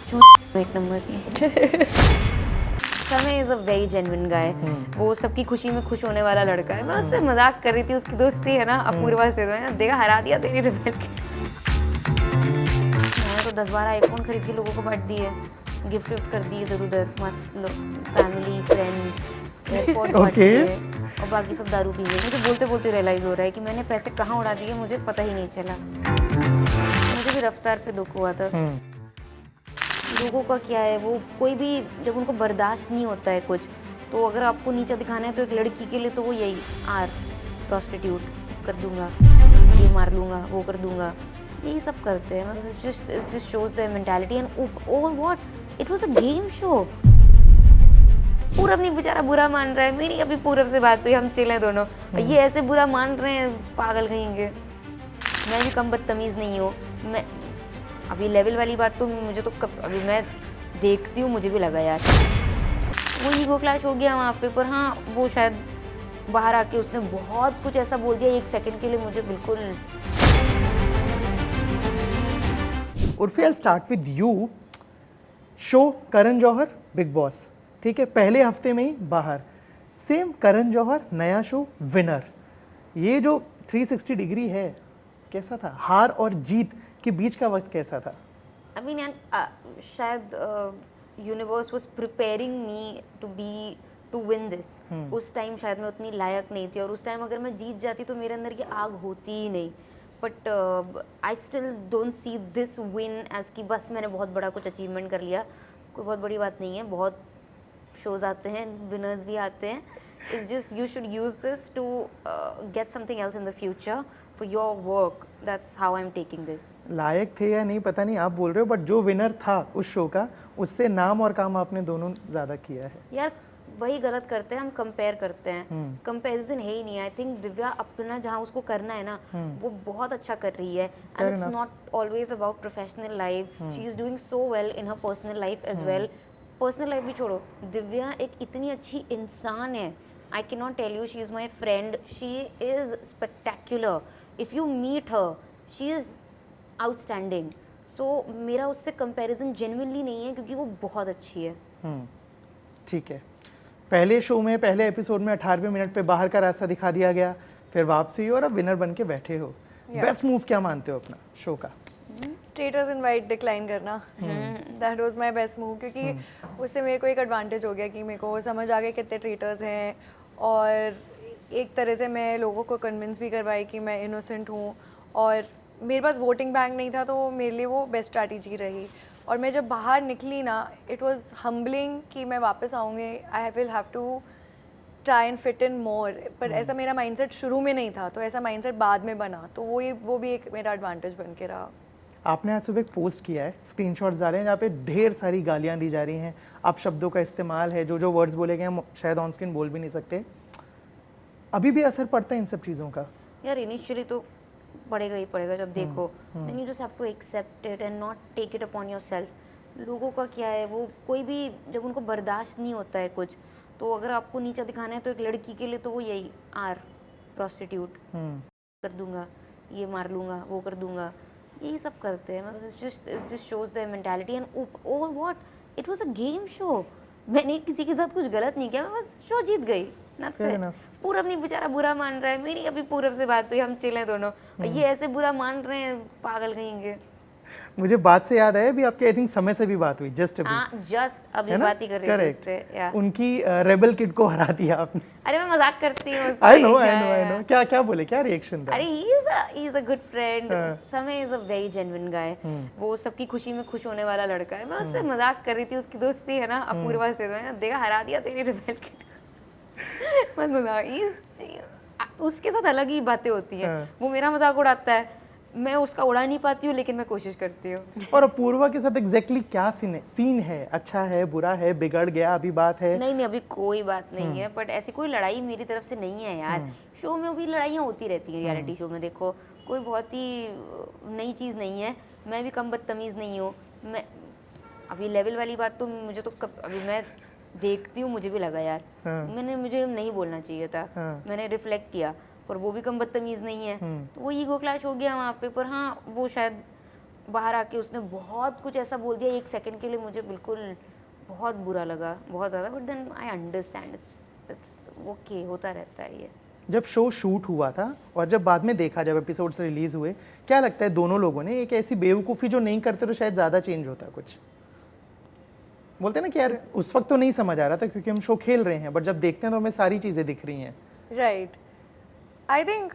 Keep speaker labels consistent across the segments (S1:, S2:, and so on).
S1: एक नंबर की समय इज अ वेरी जेन्युइन गाय। वो सबकी खुशी में खुश होने वाला लड़का है। मैं उससे मजाक कर रही थी, उसकी दोस्ती है ना अपूर्वा से, तो देखा हरा दिया तेरी रिबेल के। मैंने तो 10-12 आईफोन खरीद के लोगों को बांट दिए, गिफ्ट विफ्ट कर दिए इधर उधर, मस्त फैमिली फ्रेंड्स एयरपोर्ट बांट दिए, और बाकी सब दारू पी गए। मुझे बोलते बोलते रियलाइज़ हो रहा है कि मैंने पैसे कहाँ उड़ा दिए, मुझे पता ही नहीं चला। मुझे भी रफ्तार पे दुख हुआ था। लोगों का क्या है, वो कोई भी जब उनको बर्दाश्त नहीं होता है कुछ, तो अगर आपको नीचा दिखाना है तो एक लड़की के लिए तो वो यही आर प्रोस्टिट्यूट कर दूंगा, ये मार लूँगा, वो कर दूंगा, यही सब करते हैं। मतलब just shows the mentality and over what it was a game show. पूरब नहीं बेचारा बुरा मान रहा है, मेरी अभी पूरब से बात हुई, हम चिल हैं दोनों, ये ऐसे बुरा मान रहे हैं, पागल कहेंगे। मैं भी कम बदतमीज़ नहीं हूँ। मैं अभी लेवल वाली बात तो मुझे तो अभी मैं देखती हूँ, मुझे भी लगा यार वो ईगो क्लैश हो गया वहाँ पे। पर हाँ, वो शायद बाहर आके उसने बहुत कुछ ऐसा बोल दिया एक सेकंड के लिए, मुझे बिल्कुल।
S2: Urfi, I start with you. Show Karan Johar Bigg Boss, ठीक है, पहले हफ्ते में ही बाहर। सेम करण जौहर नया शो विनर। ये जो 360 डिग्री है, कैसा था? हार और जीत के बीच का वक्त कैसा था?
S1: आई मीन शायद universe was preparing me to win this. उस टाइम शायद मैं उतनी लायक नहीं थी, और उस टाइम अगर मैं जीत जाती तो मेरे अंदर की आग होती ही नहीं। But I still don't see this win as कि बस मैंने बहुत बड़ा कुछ अचीवमेंट कर लिया। कोई बहुत बड़ी बात नहीं है, बहुत शोज आते हैं, विनर्स भी आते हैं। It's just you should use this to get something else in the future for your work. That's how I am taking this.
S2: Like थे या नहीं पता नहीं, आप बोल रहे हो, बट जो विनर था उस शो का, उससे नाम और काम आपने दोनों ज़्यादा किया है।
S1: यार वही गलत करते हैं हम, कंपेयर करते हैं। कंपैरिजन है ही नहीं। आई थिंक दिव्या अपना जहाँ उसको करना है ना, वो बहुत अच्छा कर रही है। And it's not always about professional life, she is doing so well in her personal life as well. Personal life भी छोड़ो, दिव्या एक इतनी अच्छी इंसान है। I can not tell you, she is my friend, she is spectacular. If you meet her, she is outstanding. So मेरा उससे comparison genuinely नहीं है, क्योंकि वो बहुत अच्छी है।
S2: ठीक है, पहले शो में, पहले एपिसोड में 18वें मिनट पे बाहर का रास्ता दिखा दिया गया, फिर वापसी और अब विनर बन के बैठे हो। बेस्ट मूव क्या मानते हो अपना शो का?
S3: ट्रेटर्स इनवाइट डिक्लाइन करना, that was my best move, क्योंकि उससे मेरे को एक एडवांटेज हो गया कि मेरे को समझ आ गया कितने ट्रेटर्स हैं, और एक तरह से मैं लोगों को कन्विंस भी करवाई कि मैं इनोसेंट हूँ, और मेरे पास वोटिंग बैंक नहीं था, तो मेरे लिए वो बेस्ट स्ट्रैटेजी रही। और मैं जब बाहर निकली ना, इट वाज हम्बलिंग कि मैं वापस आऊँगी, I will have to try and fit in more. पर ऐसा मेरा माइंडसेट शुरू में नहीं था, तो ऐसा माइंडसेट बाद में बना, तो वो भी एक मेरा एडवांटेज बन के रहा।
S2: आपने आज सुबह एक पोस्ट किया है, स्क्रीनशॉट्स आ रहे हैं जहाँ पे ढेर सारी गालियाँ दी जा रही हैं, आप शब्दों का इस्तेमाल है, जो जो वर्ड्स बोले गए हैं शायद ऑन स्क्रीन बोल भी नहीं सकते। अभी भी असर पड़ता है इन सब चीज़ों का?
S1: यार इनिशियली तो पड़ेगा ही पड़ेगा जब देखो, then you just have to accept it and not take it upon yourself. लोगों का क्या है, वो कोई भी जब उनको बर्दाश्त नहीं होता है कुछ, तो अगर आपको नीचा दिखाना है तो एक लड़की के लिए तो वो यही आर प्रोस्टिट्यूट कर दूंगा, ये मार लूँगा, वो कर दूंगा, यही सब करते हैं। मतलब just shows the mentality and over what it was a game show. मैंने किसी के साथ कुछ गलत नहीं किया, मैं बस शो जीत गई। पूरब नहीं बेचारा बुरा मान रहा है, मेरी अभी पूरब से बात हुई, हम चिल हैं दोनों, ये ऐसे बुरा मान रहे हैं, पागल कहेंगे।
S2: मुझे बात से याद आया, अभी आपके आई थिंक समय से भी बात हुई, जस्ट
S1: अभी बात ही कर रही थी उससे।
S2: उनकी रेबल किड को हरा दिया आपने।
S1: अरे मैं मजाक करती हूँ उससे।
S2: I know. क्या बोले, क्या रिएक्शन था?
S1: अरे he is a good friend. समय इज अ वेरी जेन्युइन गाय। वो सबकी खुशी में खुश होने वाला लड़का है। मैं उससे मजाक कर रही थी, उसकी दोस्ती है ना अपूर्वा से, तो देखा हरा दिया तेरी रिबेल किड को। मत मजाक, उसके साथ अलग ही बातें होती हैं। वो मेरा मजाक उड़ाता है, मैं उसका उड़ा नहीं पाती हूँ, लेकिन मैं कोशिश करती हूँ।
S2: और अपूर्वा के साथ एग्जैक्टली क्या सीन है? अच्छा है, बुरा है, बिगड़ गया, अभी बात है?
S1: नहीं, अभी कोई बात नहीं है, बट ऐसी कोई लड़ाई मेरी तरफ से नहीं है यार। शो में भी लड़ाइयाँ होती रहती हैं, रियलिटी शो में देखो, कोई बहुत ही नई चीज़ नहीं है। मैं भी कम बदतमीज़ नहीं हूँ। मैं अभी लेवल वाली बात तो मुझे तो अभी मैं देखती हूँ, मुझे भी लगा यार मुझे नहीं बोलना चाहिए था। मैंने रिफ्लेक्ट किया, पर वो भी कम बदतमीज़ नहीं है, तो वो ईगो क्लैश हो गया वहाँ पे। पर हाँ, वो शायद बाहर आके उसने बहुत कुछ ऐसा बोल दिया, एक सेकंड के लिए मुझे बिल्कुल बहुत बुरा लगा, बहुत ज़्यादा, but then I understand, it's okay, होता रहता है ये।
S2: जब शो शूट हुआ था और जब बाद में देखा, जब एपिसोड्स रिलीज हुए, क्या लगता है दोनों लोगों ने एक ऐसी बेवकूफ़ी जो नहीं करते तो शायद ज़्यादा चेंज होता कुछ? बोलते हैं ना कि यार उस वक्त तो नहीं समझ आ रहा था क्योंकि हम शो खेल रहे हैं, बट जब देखते हैं तो हमें सारी चीज़ें दिख रही हैं।
S3: राइट, आई थिंक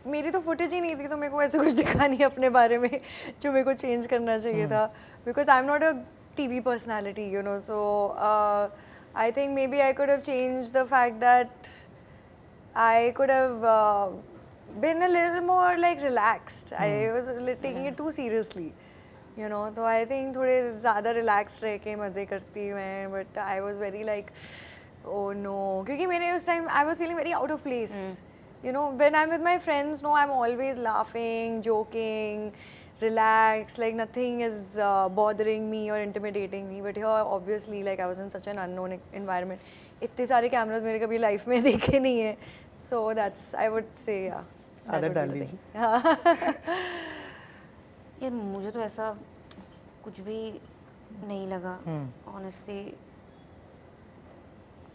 S3: मेरी तो फुटेज ही नहीं थी, तो मेरे को ऐसे कुछ दिखा नहीं अपने बारे में जो मेरे को चेंज करना चाहिए था, because I am not a TV personality, you know, so I think maybe I could have changed the fact that I could have been a little more like relaxed. I was taking it too seriously, you know. So I think थोड़े ज़्यादा relaxed रह के मज़े करती मैं, but I was very like, oh no, क्योंकि मैंने उस time I was feeling very out of place. You know, when I'm with my friends, no, I'm always laughing, joking, relaxed, like nothing is bothering me or intimidating me. But here, obviously, like I was in such an unknown environment. इतने सारे cameras मेरे कभी life में देखे नहीं है. So that's, I would say, yeah. that
S2: आदत
S3: would be
S2: डाल
S3: the
S2: लीजिए।
S3: thing.
S1: यार मुझे तो ऐसा कुछ भी नहीं लगा, ऑनेस्टली।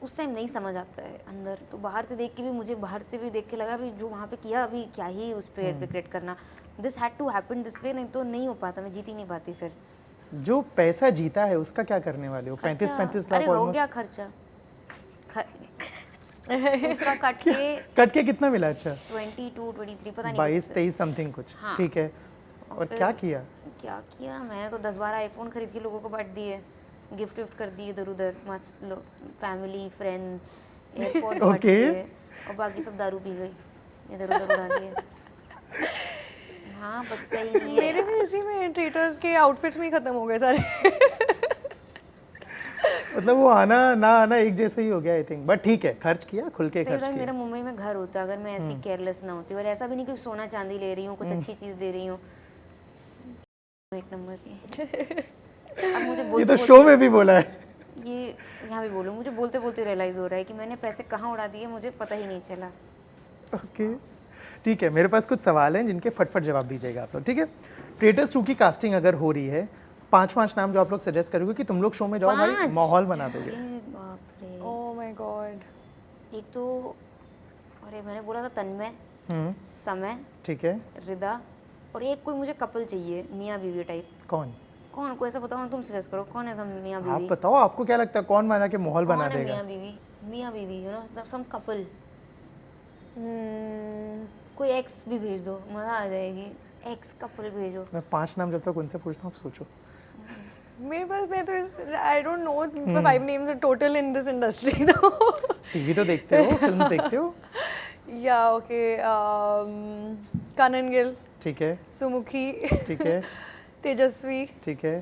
S1: उस टाइम नहीं समझ आता है अंदर, तो बाहर से देख के भी, मुझे बाहर से भी देख के लगा, अभी जो वहाँ पे किया, अभी क्या ही उस पर रिग्रेट करना, this had to happen this way, नहीं तो नहीं हो पाता, मैं जीत ही नहीं पाती फिर।
S2: जो पैसा जीता है उसका क्या करने वाले हो? 35-35 लाख
S1: अरे हो
S2: ऑलमोस्ट।
S1: गया खर्चा, उसका कट के
S2: कितना मिला? अच्छा
S1: 22-23 पता नहीं,
S2: 22-23 समथिंग कुछ।
S1: हाँ।
S2: ठीक है, और
S1: फिर
S2: क्या किया?
S1: क्या किया, मैं तो 10-12 आईफोन खरीद के लोगों को बांट दिए, गिफ्ट विफ्ट कर दिए इधर उधर, मस्त फैमिली फ्रेंड्स, एयरपोर्ट बांट
S2: Okay.
S1: दिए, और बाकी सब दारू पी गई, इधर उधर उड़ा दिए। हाँ, बचता ही नहीं है।
S3: मेरे भी इसी में ट्रेटर्स के आउटफिट्स में ही खत्म हो गए सारे।
S2: मतलब वो आना ना आना एक जैसे ही हो गया आई थिंक, बट ठीक है, खर्च किया, खुल के
S1: सही
S2: खर्च
S1: बात,
S2: किया।
S1: मेरा मुंबई में घर होता अगर मैं ऐसी केयरलेस ना होती, और ऐसा भी नहीं कि सोना चांदी ले रही हूँ, कुछ अच्छी चीज़ दे रही हूँ, एक नंबर की। अब मुझे
S2: ये
S1: बोलते
S2: तो शो में भी बोला है।
S1: ये यहाँ भी बोलूँ, मुझे बोलते बोलते रियलाइज़ हो रहा है कि मैंने पैसे कहाँ उड़ा दिए, मुझे पता ही नहीं चला।
S2: ओके, ठीक है, मेरे पास कुछ सवाल हैं जिनके फटफट जवाब दीजिएगा आप लोग, ठीक है? ट्रेटर्स 2 की कास्टिंग अगर हो रही है, 5 नाम जो आप लोग सजेस्ट करोगे कि तुम लोग शो में जाओ, भाई
S1: 5?
S2: माहौल बना दोगे।
S1: अरे बाप रे।
S3: Oh my god.
S1: एक तो, अरे मैंने बोला था तन्मय, समय,
S2: ठीक है,
S1: रिदा, और एक कोई मुझे कपल चाहिए, मियाँ बीवी टाइप।
S2: कौन?
S1: कौन, कोई ऐसा बताओ ना, तुम सजेस्ट करो, कौन है सब मियाँ
S2: आप
S1: बीवी?
S2: बताओ, आपको क्या लगता है कौन बना के माहौल बना
S1: कौन है
S2: देगा?
S1: मियाँ बीवी, you know, some couple.
S3: Hmm.
S1: कोई एक्स भी भेज दो, मज़ा आ जाएगी, एक्स कपल भेजो।
S2: मैं 5 नाम जब तक उनसे पूछता हूँ, आप सोचो।
S3: मेरे पास, मैं तो I don't know 5 names in total in this industry though.
S2: TV तो देखते हो, फिल्म देखते हो?
S3: Yeah, okay. Kanan Gill,
S2: ठीक है,
S3: सुमुखी,
S2: ठीक है,
S3: तेजस्वी,
S2: ठीक है।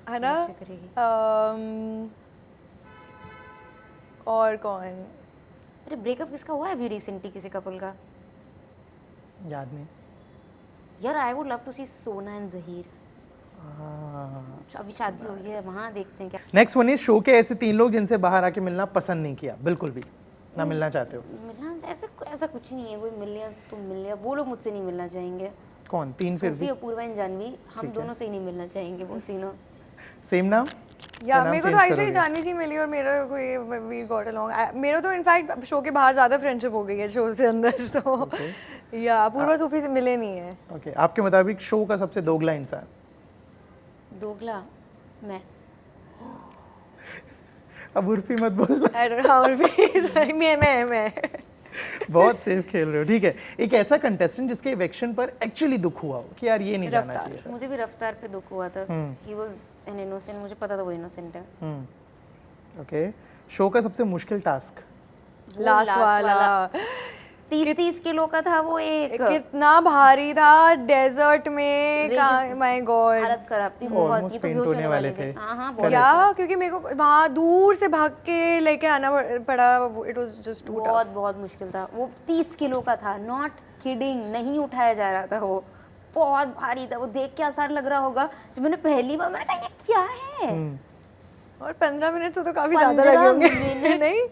S3: है ना?
S1: कोशिश करेगी।
S3: और कौन?
S1: अरे ब्रेकअप किसका हुआ है अभी रिसेंटली, किसी कपल का?
S2: याद नहीं।
S1: यार आई वुड लव टू सी सोना एंड जहीर। अभी शादी हो गई है, वहाँ देखते हैं क्या।
S2: नेक्स्ट वन इज शो के ऐसे 3 लोग जिनसे बाहर आके मिलना पसंद नहीं किया, बिल्कुल भी ना मिलना चाहते हो।
S1: मिलना ऐसा कुछ नहीं है, कोई मिल लिया तो मिल लिया, वो लोग मुझसे नहीं मिलना चाहेंगे।
S2: कौन? 3 फिर
S1: सूफी,
S2: भी
S1: अपूर्वा एंड जानवी, हम
S2: ठीक है।
S1: दोनों से ही नहीं मिलना चाहेंगे, वो तीनों।
S2: सेम नाम?
S3: या
S2: नाम
S3: मेरे को
S2: change
S3: तो आयशा
S2: करोगे?
S3: ही जानवी जी मिली और मेरा कोई वी गॉट अलोंग। मेरा तो इनफैक्ट शो के बाहर ज़्यादा फ्रेंडशिप हो गई है शो से अंदर, सो या पूर्वा सूफी से मिले नहीं है।
S2: ओके, आपके मुताबिक शो का सबसे दोगला इंसान?
S1: दोगला मैं।
S2: अब उर्फी मत बोलना।
S3: आई डोंट नो, मैं
S2: बहुत सेफ खेल रहे हो, ठीक है। एक ऐसा कंटेस्टेंट जिसके इवेक्शन पर एक्चुअली दुख हुआ हो कि यार ये नहीं जाना
S3: रफ्तार।
S2: चाहिए था।
S1: मुझे भी रफ्तार पे दुख हुआ था, ही वाज एन इनोसेंट, मुझे पता था वो इनोसेंट है।
S2: ओके, शो का सबसे मुश्किल टास्क?
S1: वो
S3: लास्ट वाला
S1: 30 किलो का था वो, एक
S3: कितना भारी था डेजर्ट में, माय गॉड।
S1: हालत खराब थी बहुत,
S2: Almost
S1: ये तो
S2: faint
S1: बेहोश
S2: होने
S1: होने
S2: वाले
S1: वाले थे।
S2: थे।
S1: हाँ हाँ बहुत
S3: या क्योंकि मेरे को वहाँ दूर से भाग के लेके आना पड़ा, इट वाज जस्ट टू
S1: बहुत
S3: टफ।
S1: बहुत मुश्किल था। वो 30 किलो का था, नॉट किडिंग, नहीं उठाया जा रहा था, वो बहुत भारी था। वो देख के आसान लग रहा होगा, जब मैंने पहली बार, मैंने कहा ये क्या है।
S3: और 15 मिनट से तो काफी ज्यादा लगे
S1: 15
S3: होंगे
S1: मिनट?
S3: नहीं?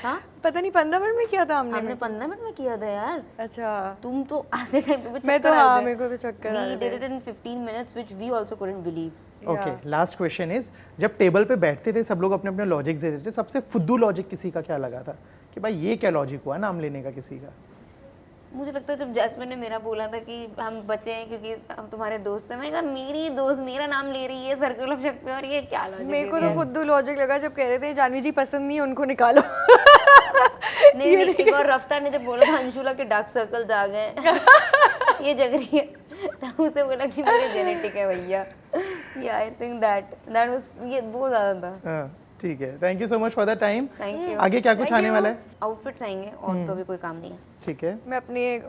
S1: हाँ
S3: पता नहीं 15 मिनट में किया था
S1: हमने 15 मिनट में किया था यार।
S3: अच्छा
S1: तुम तो आधे टाइम पे
S3: मैं तो हाँ मेरे को तो चक्कर आ
S1: we
S3: रहे
S1: did
S3: थे
S1: it in 15 minutes which we also couldn't believe।
S2: Okay last question is, जब टेबल पे बैठते थे सब लोग अपने अपने लॉजिक देते थे, सबसे फुद्दू लॉजिक किसी का क्या लगा था कि भाई ये क्या लॉजिक हुआ नाम लेने का किसी का?
S1: मुझे लगता है जब जैस्मिन ने मेरा बोला था कि हम बचे हैं क्योंकि हम तुम्हारे दोस्त हैं, मैंने कहा मेरी दोस्त मेरा नाम ले रही है सर्कल ऑफ शक पे और ये क्या लॉजिक
S3: मेरे को तो फुद्दू लॉजिक लगा जब कह रहे थे जानवी जी पसंद नहीं है उनको निकालो।
S1: नहीं नहीं एक और रफ्तार ने जब बोला था अंशुला के डार्क सर्कल्स आ गए ये जग रही है, तब उसे बोला कि मेरे जेनेटिक है भैया। या आई थिंक दैट वाज ये बहुत ज़्यादा था।
S2: हाँ, ठीक है, thank you so much for the time.
S1: Thank you.
S2: आगे क्या कुछ आने वाला है?
S1: आउटफिट्स आएंगे और तो अभी कोई काम नहीं है।
S2: ठीक है,
S3: मैं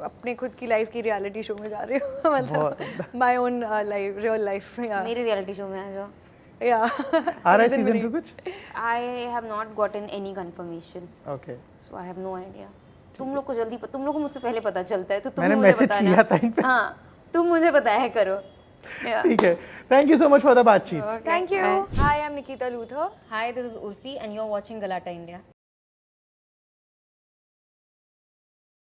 S3: अपने खुद की लाइफ की रियलिटी शो में जा रही हूँ मतलब my own life real life या
S1: मेरे रियलिटी शो में आ जाओ।
S3: या
S2: आ रहा है सीजन 2 कुछ?
S1: I have not gotten any confirmation
S2: okay,
S1: so I have no idea. तुम लोग को जल्दी तुम लोग को मुझसे पहले पता चलता है तो तुम
S2: मैंने
S1: मुझे
S2: मैसेज
S1: बताना।
S2: किया था इन पे।
S1: हाँ तुम मुझे बताया करो।
S2: ठीक है, thank you so much for the बातचीत।
S3: Thank you. Hi I am Nikita Luther.
S1: Hi, this is Urfi and you're watching Galata India.